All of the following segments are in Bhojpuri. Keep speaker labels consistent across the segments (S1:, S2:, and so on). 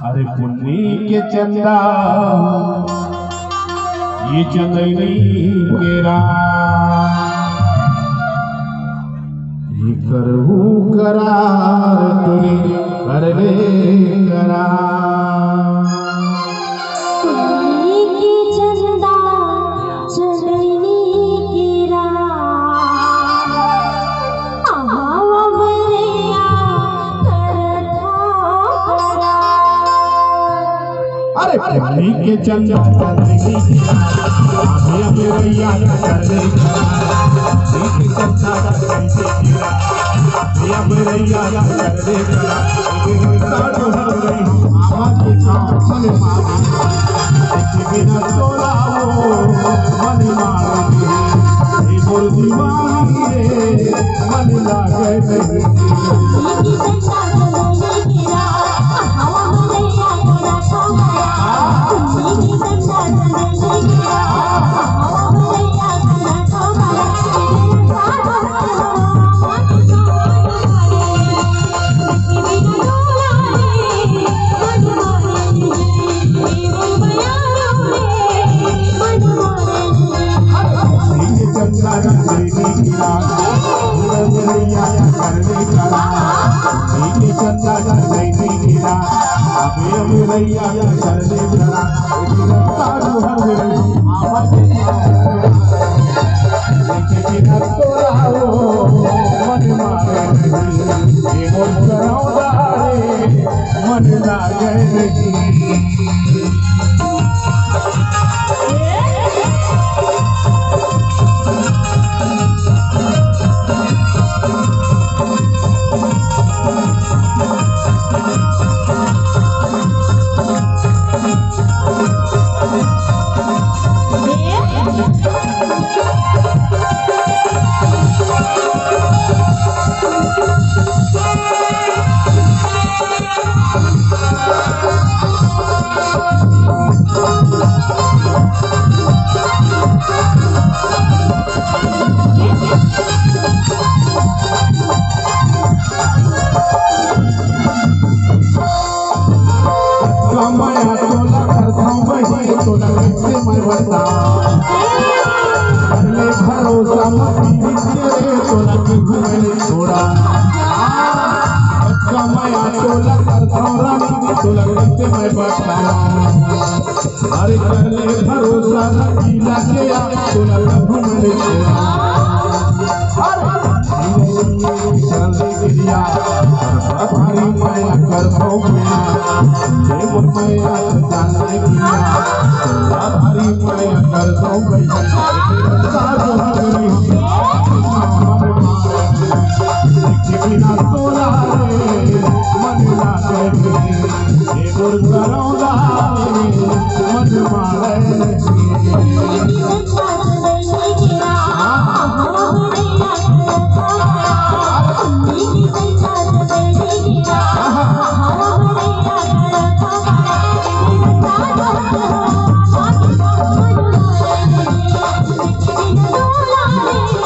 S1: अरे पुन्नी के चंदा ये चंदनी केरा ये करहू करार तुरी कर ले करार
S2: पुन्नी के चंदा चंदनी केरा आहावा बरिया करथा
S1: अरे पुन्नी के चंदा चंदनी केरा आगे मेरैया कर ले मेरैया कर ले बिना तोलाओ मन मारे बोल दीवानी रे मन लागे मन लागे भरोसा छोड़ा कमाया टोला करते मैं बैठा अरे कर ले भरोसा रंगीला के टोला घूमने छोड़ा भारी माया कर माया भारी माया कर बिना तोला मन लागे मन मारे
S2: Thank you.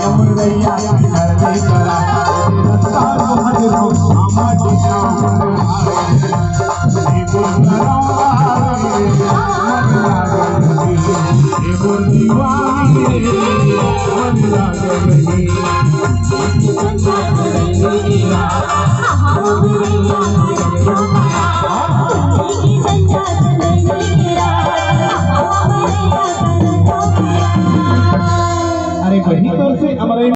S1: अमरैया करने करा रस्ता हजरो हमारे सामने ये बोल दीवानी मन लागली अरे वही तो से हमारे